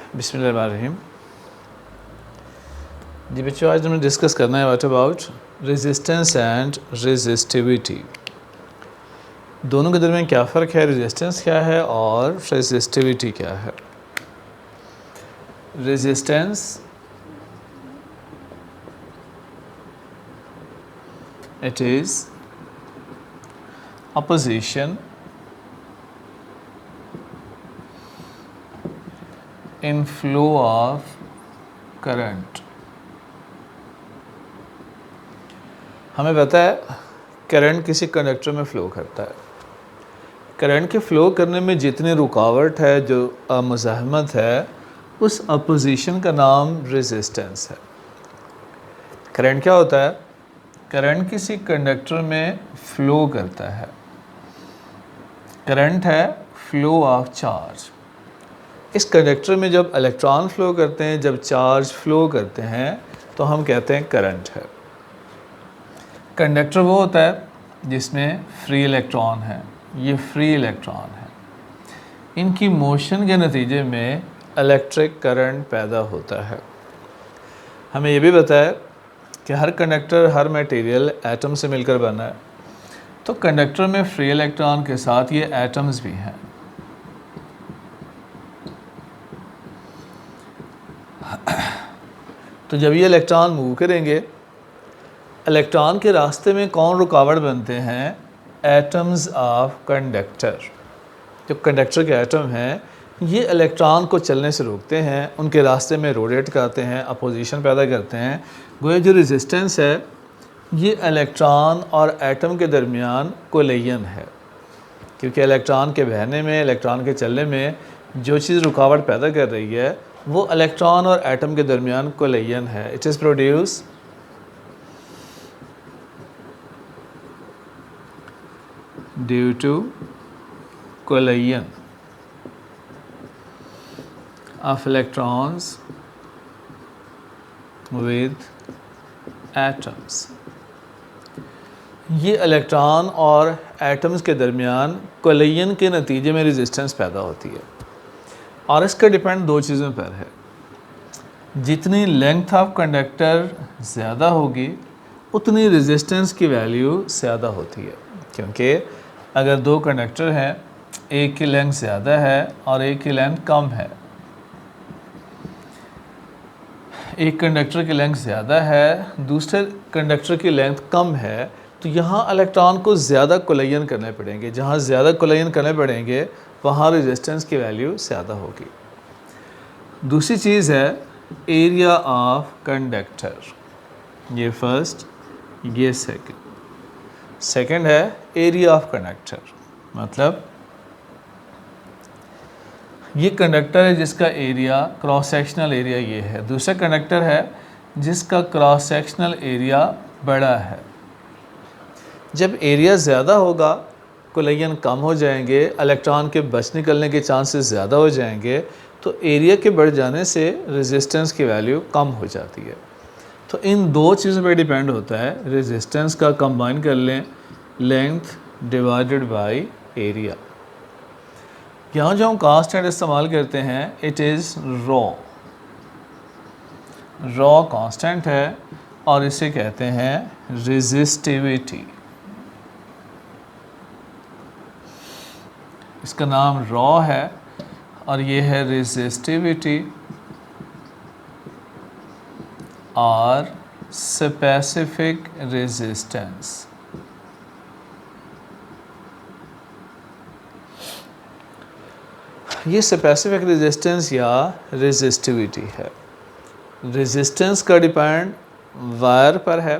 बिस्मिल्लाहिर्रहमानिर्रहीम। जी बच्चों, आज हमें डिस्कस करना है what about resistance and resistivity. दोनों के दरमियान क्या फ़र्क है, रेजिस्टेंस क्या है और रेजिस्टिविटी क्या है। Resistance it is opposition in flow of current। हमें पता है करंट किसी कंडक्टर में फ़्लो करता है। करंट के फ़्लो करने में जितनी रुकावट है, जो मुज़ाहमत है, उस अपोजिशन का नाम रेजिस्टेंस है। करंट क्या होता है? करंट किसी कंडक्टर में फ़्लो करता है। करंट है फ़्लो ऑफ चार्ज। इस कंडक्टर में जब इलेक्ट्रॉन फ़्लो करते हैं, जब चार्ज फ़्लो करते हैं, तो हम कहते हैं करंट है। कंडक्टर वो होता है जिसमें फ्री इलेक्ट्रॉन है। ये फ्री इलेक्ट्रॉन है। इनकी मोशन के नतीजे में इलेक्ट्रिक करंट पैदा होता है। हमें ये भी पता है कि हर कंडक्टर, हर मटेरियल एटम से मिलकर बना है। तो कंडक्टर में फ्री इलेक्ट्रॉन के साथ ये एटम्स भी हैं। तो जब ये इलेक्ट्रॉन मूव करेंगे, इलेक्ट्रॉन के रास्ते में कौन रुकावट बनते हैं? Atoms of conductor. जो कंडक्टर के एटम हैं, ये इलेक्ट्रॉन को चलने से रोकते हैं, उनके रास्ते में रोटेट करते हैं, अपोजिशन पैदा करते हैं। गोया जो रेजिस्टेंस है, ये इलेक्ट्रॉन और एटम के दरमियान कोलिजन है। क्योंकि इलेक्ट्रॉन के बहने में, इलेक्ट्रॉन के चलने में जो चीज़ रुकावट पैदा कर रही है, वो इलेक्ट्रॉन और एटम के दरमियान कोलिजन है। It is produce due to collision of electrons with atoms। ये इलेक्ट्रॉन और एटम्स के दरमियान कोलिजन के नतीजे में रेजिस्टेंस पैदा होती है। और इसका डिपेंड दो चीज़ों पर है। जितनी लेंथ ऑफ कंडक्टर ज़्यादा होगी, उतनी रेजिस्टेंस की वैल्यू ज़्यादा होती है। क्योंकि अगर दो कंडक्टर हैं, एक की लेंथ ज़्यादा है और एक की लेंथ कम है, एक कंडक्टर की लेंथ ज़्यादा है, दूसरे कंडक्टर की लेंथ कम है, तो यहाँ इलेक्ट्रॉन को ज़्यादा कोलिजन करने पड़ेंगे। जहाँ ज़्यादा कोलिजन करने पड़ेंगे, वहाँ रेजिस्टेंस की वैल्यू ज़्यादा होगी। दूसरी चीज़ है एरिया ऑफ कंडक्टर। ये फर्स्ट, ये सेकंड। सेकंड है एरिया ऑफ कंडक्टर। मतलब ये कंडक्टर है जिसका एरिया, क्रॉस सेक्शनल एरिया ये है। दूसरा कंडक्टर है जिसका क्रॉस सेक्शनल एरिया बड़ा है। जब एरिया ज़्यादा होगा, कोलिजन कम हो जाएंगे, इलेक्ट्रॉन के बच निकलने के चांसेस ज़्यादा हो जाएंगे, तो एरिया के बढ़ जाने से रेजिस्टेंस की वैल्यू कम हो जाती है। तो इन दो चीज़ों पे डिपेंड होता है। रेजिस्टेंस का कंबाइन कर लें, लेंथ डिवाइडेड बाय एरिया। यहाँ जो हम कांस्टेंट इस्तेमाल करते हैं, it is raw. Raw constant है और इसे कहते हैं रेजिस्टिविटी। इसका नाम रॉ है और ये है रेजिस्टिविटी और स्पेसिफिक रेजिस्टेंस। ये स्पेसिफिक रेजिस्टेंस या रेजिस्टिविटी है। रेजिस्टेंस का डिपेंड वायर पर है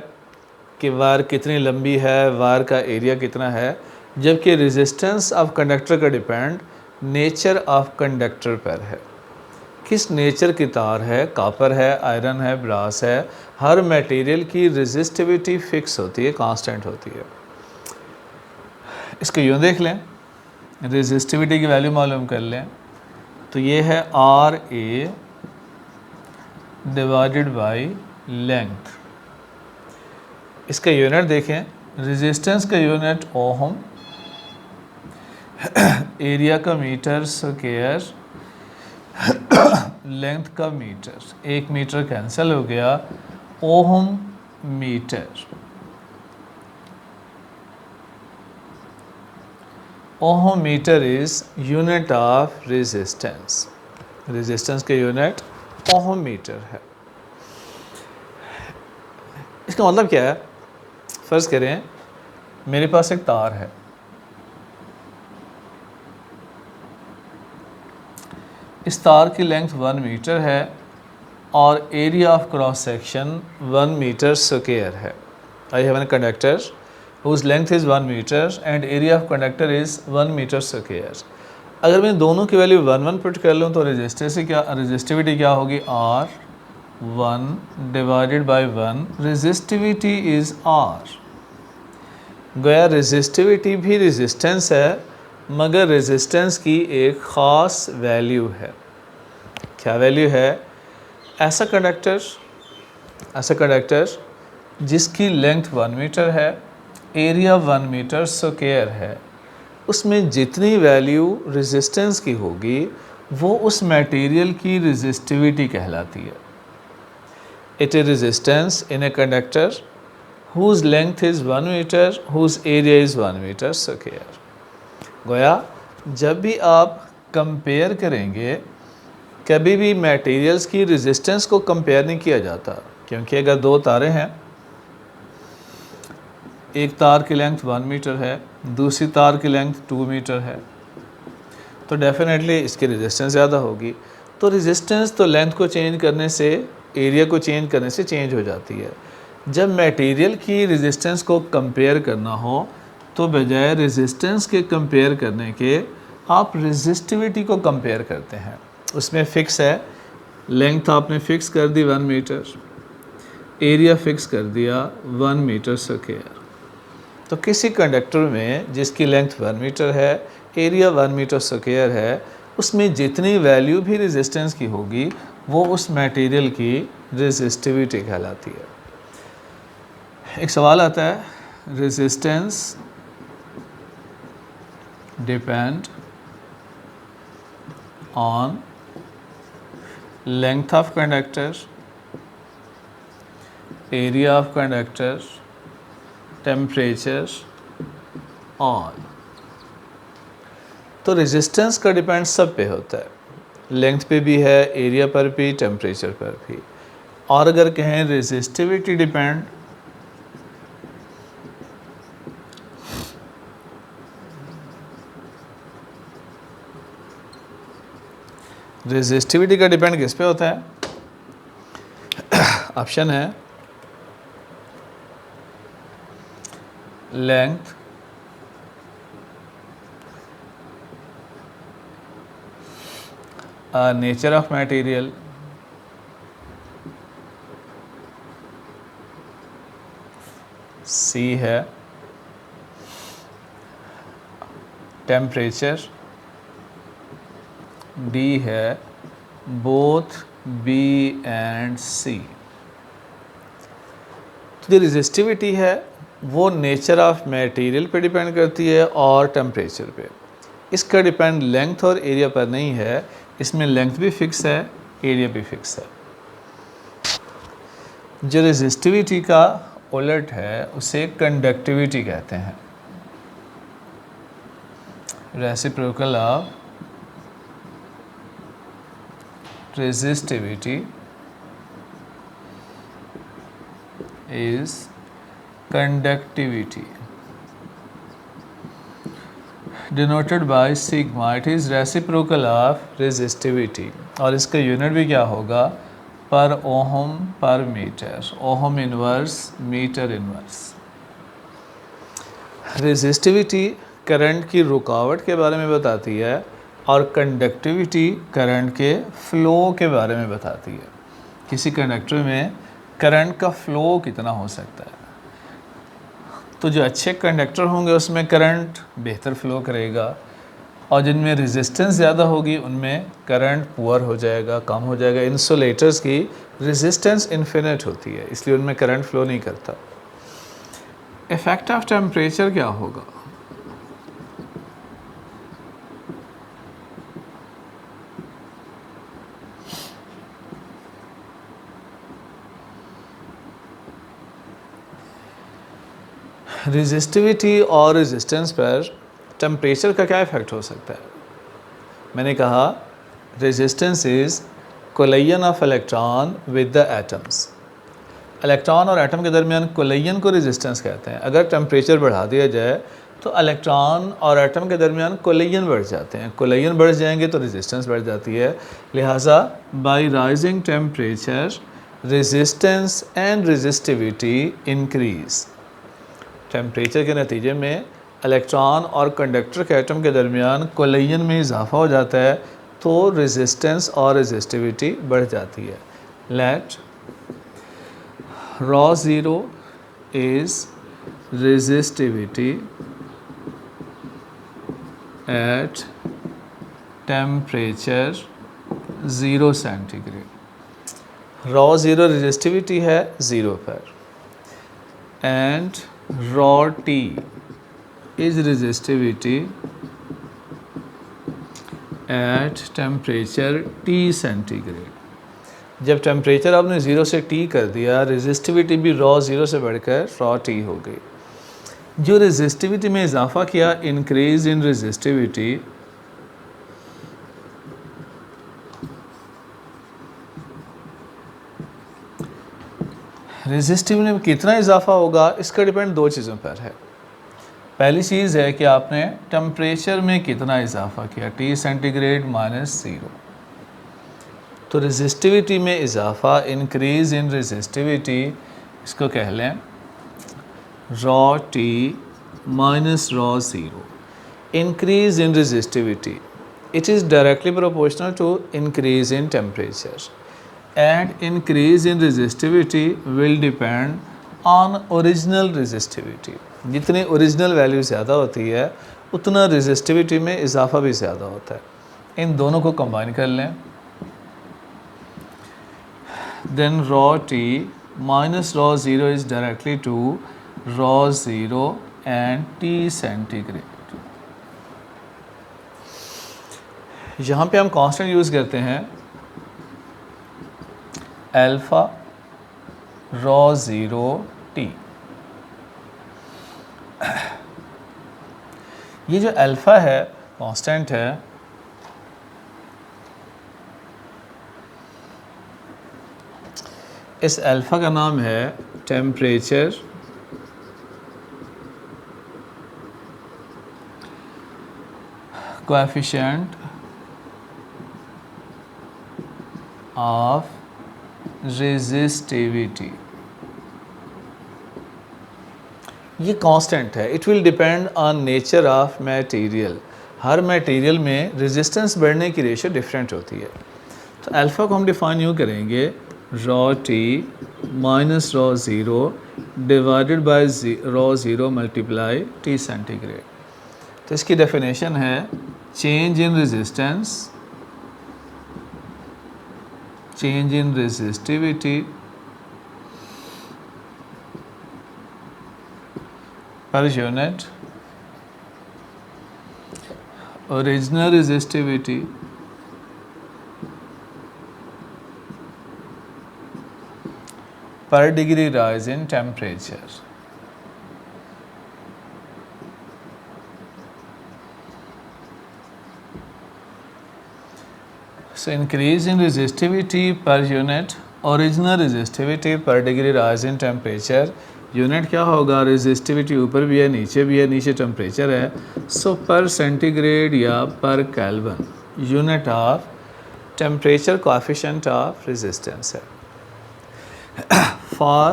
कि वायर कितनी लंबी है, वायर का एरिया कितना है, जबकि रेजिस्टेंस ऑफ कंडक्टर का डिपेंड नेचर ऑफ कंडक्टर पर है। किस नेचर की तार है, कॉपर है, आयरन है, ब्रास है। हर मटेरियल की रेजिस्टिविटी फिक्स होती है, कांस्टेंट होती है। इसको यूँ देख लें, रेजिस्टिविटी की वैल्यू मालूम कर लें, तो ये है R A divided by length. इसका यूनिट देखें, रेजिस्टेंस का यूनिट ओहम, एरिया का मीटर स्क्वायर, लेंथ का मीटर, 1 मीटर कैंसिल हो गया, ohm metre. Ohm metre is unit of resistance, resistance के यूनिट ओहम मीटर है। इसका मतलब क्या है? फ़र्ज़ करें मेरे पास एक तार है, इस तार की लेंथ 1 मीटर है और area of cross section 1 metre square है। I have an conductor whose length is 1 meter and area of conductor is 1 meter square। अगर मैं दोनों की वैल्यू 1 पुट कर लूँ तो रेजिस्टिविटी क्या होगी? R1 divided by 1, resistivity is R। गोया रेजिस्टिविटी भी रेजिस्टेंस है, मगर रेजिस्टेंस की एक ख़ास वैल्यू है। क्या वैल्यू है? ऐसा कंडक्टर जिसकी लेंथ 1 मीटर है, एरिया 1 मीटर स्क्वायर है, उसमें जितनी वैल्यू रेजिस्टेंस की होगी वो उस मटेरियल की रेजिस्टिविटी कहलाती है। It is resistance in a conductor whose length is 1 meter, whose area is 1 meter square। गोया जब भी आप कंपेयर करेंगे, कभी भी मटेरियल्स की रेजिस्टेंस को कंपेयर नहीं किया जाता, क्योंकि अगर दो तारे हैं, एक तार की लेंथ 1 मीटर है, दूसरी तार की लेंथ 2 मीटर है, तो डेफिनेटली इसकी रेजिस्टेंस ज़्यादा होगी। तो रेजिस्टेंस तो लेंथ को चेंज करने से, एरिया को चेंज करने से चेंज हो जाती है। जब मटेरियल की रेजिस्टेंस को कंपेयर करना हो तो बजाय रेजिस्टेंस के कंपेयर करने के आप रेजिस्टिविटी को कंपेयर करते हैं। उसमें फ़िक्स है, लेंथ आपने फ़िक्स कर दी 1 मीटर, एरिया फ़िक्स कर दिया 1 मीटर स्क्वायर। तो किसी कंडक्टर में जिसकी लेंथ 1 मीटर है, एरिया 1 मीटर स्क्वायर है, उसमें जितनी वैल्यू भी रेजिस्टेंस की होगी वो उस मटेरियल की रेजिस्टिविटी कहलाती है। एक सवाल आता है, resistance depend on length of conductor, area of conductor, temperature all. तो रेजिस्टेंस का डिपेंड सब पे होता है, लेंथ पे भी है, एरिया पर भी, टेम्परेचर पर भी। और अगर कहें रेजिस्टिविटी डिपेंड, रेजिस्टिविटी का डिपेंड किस पे होता है? ऑप्शन है लेंथ, नेचर ऑफ मटेरियल, सी है टेम्परेचर, डी है बोथ बी एंड सी। तो जो रेजिस्टिविटी है वो नेचर ऑफ मटेरियल पे डिपेंड करती है और टेम्परेचर पे। इसका डिपेंड लेंथ और एरिया पर नहीं है, इसमें लेंथ भी फिक्स है, एरिया भी फिक्स है। जो रेजिस्टिविटी का उलट है उसे कंडक्टिविटी कहते हैं। Reciprocal of resistivity is conductivity denoted by sigma। it is reciprocal of resistivity और इसका यूनिट भी क्या होगा? पर ओहम पर metre, ohm inverse metre inverse. Resistivity current की रुकावट के बारे में बताती है और कंडक्टिविटी करंट के फ़्लो के बारे में बताती है। किसी कंडक्टर में करंट का फ़्लो कितना हो सकता है। तो जो अच्छे कंडक्टर होंगे उसमें करंट बेहतर फ़्लो करेगा, और जिनमें रेजिस्टेंस ज़्यादा होगी उनमें करंट पुअर हो जाएगा, कम हो जाएगा। इंसुलेटर्स की रेजिस्टेंस इन्फिनिट होती है, इसलिए उनमें करंट फ़्लो नहीं करता। इफ़ेक्ट ऑफ टेम्परेचर क्या होगा? रेजिस्टिविटी और रेजिस्टेंस पर टेम्परेचर का क्या इफ़ेक्ट हो सकता है? मैंने कहा resistance is collision of electron with the atoms. Electron और एटम के दरमियान कोलिजन को रेजिस्टेंस कहते हैं। अगर टेम्परेचर बढ़ा दिया जाए तो इलेक्ट्रॉन और एटम के दरमियान कोलिजन बढ़ जाते हैं। कोलिजन बढ़ जाएंगे तो रेजिस्टेंस बढ़ जाती है। लिहाजा bye rising temperature resistance and resistivity increase. Temperature के नतीजे में इलेक्ट्रॉन और कंडक्टर के एटम के दरमियान कोलिजन में इजाफा हो जाता है तो रेजिस्टेंस और रेजिस्टिविटी बढ़ जाती है। Let rho 0 is resistivity at temperature 0 centigrade. rho 0 resistivity है 0 पर and rho t is resistivity at temperature t centigrade. जब टेम्परेचर आपने 0 से T कर दिया, रेजिस्टिविटी भी रॉ 0 से बढ़कर रॉ T हो गई। जो रेजिस्टिविटी में इजाफा किया, इंक्रीज इन रेजिस्टिविटी, रेजिस्टिविटी में कितना इजाफा होगा इसका डिपेंड दो चीज़ों पर है। पहली चीज़ है कि आपने टेम्परेचर में कितना इजाफा किया, T सेंटीग्रेड माइनस 0। तो रेजिस्टिविटी में इजाफा, इंक्रीज़ इन रेजिस्टिविटी, इसको कह लें rho t minus rho 0। Increase in resistivity, it is directly proportional to increase in temperature and increase in resistivity will depend on original resistivity. जितनी original value ज़्यादा होती है उतना रेजिस्टिविटी में इजाफा भी ज़्यादा होता है। इन दोनों को कंबाइन कर लें, then rho t minus rho 0 is directly to rho 0 and T centigrade. यहाँ पे हम कांस्टेंट यूज़ करते हैं अल्फ़ा rho 0 T। ये जो अल्फ़ा है कांस्टेंट है, इस अल्फ़ा का नाम है टेम्परेचर कोएफिशिएंट ऑफ रेजिस्टिविटी। ये कांस्टेंट है। It will depend on nature of material. Her material में रेजिस्टेंस बढ़ने की रेशो डिफरेंट होती है। तो अल्फ़ा को हम डिफाइन यूँ करेंगे raw t minus rho 0 divided by raw 0 multiply T centigrade. तो इसकी डेफिनेशन है change in resistance, change in resistivity पर unit original resistivity per degree rise in temperature। So increase in resistivity per unit original resistivity per degree rise in temperature। Unit क्या होगा, resistivity ऊपर भी है नीचे भी है, नीचे टेम्परेचर है। सो पर सेंटीग्रेड या पर kelvin unit of temperature coefficient of resistance है। For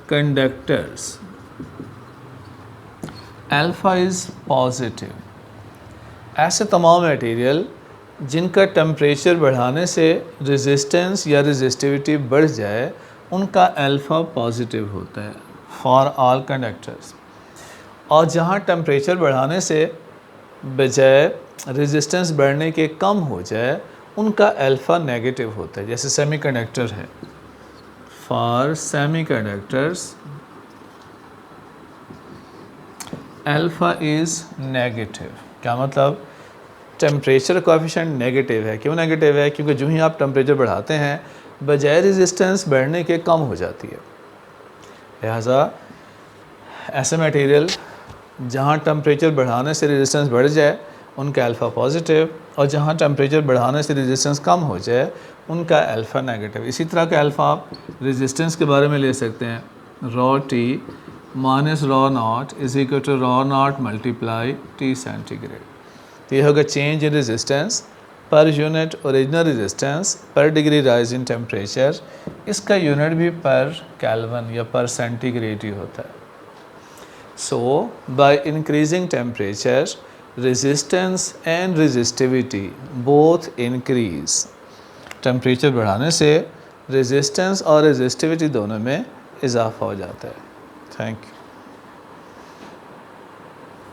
conductors alpha is positive। ऐसे तमाम मटेरियल जिनका टेम्परेचर बढ़ाने से रेजिस्टेंस या रेजिस्टिविटी बढ़ जाए उनका अल्फ़ा पॉजिटिव होता है फॉर ऑल कंडक्टर्स। और जहाँ टेम्परेचर बढ़ाने से बजाय रेजिस्टेंस बढ़ने के कम हो जाए उनका अल्फ़ा नेगेटिव होता है। जैसे सेमीकंडक्टर है, for semiconductors alpha is negative. क्या मतलब, टेम्परेचर कोएफिशिएंट नेगेटिव है। क्यों नेगेटिव है? क्योंकि जो ही आप टेम्परेचर बढ़ाते हैं बजाय रेजिस्टेंस बढ़ने के कम हो जाती है। लिहाजा ऐसे मटेरियल जहाँ टेम्परेचर बढ़ाने से रेजिस्टेंस बढ़ जाए उनका अल्फ़ा पॉजिटिव, और जहाँ टेम्परेचर बढ़ाने से रेजिस्टेंस कम हो जाए उनका अल्फ़ा नेगेटिव। इसी तरह का अल्फ़ा आप रेजिस्टेंस के बारे में ले सकते हैं, rho t minus rho not is equal to rho not multiply t centigrade. तो ये होगा change in resistance per unit original resistance per degree rise in temperature. इसका यूनिट भी पर केल्विन या पर सेंटीग्रेड ही होता है। So, by increasing temperature, resistance and resistivity both increase. Temperature बढ़ाने से रेजिस्टेंस और रेजिस्टिविटी दोनों में इजाफा हो जाता है। Thank you.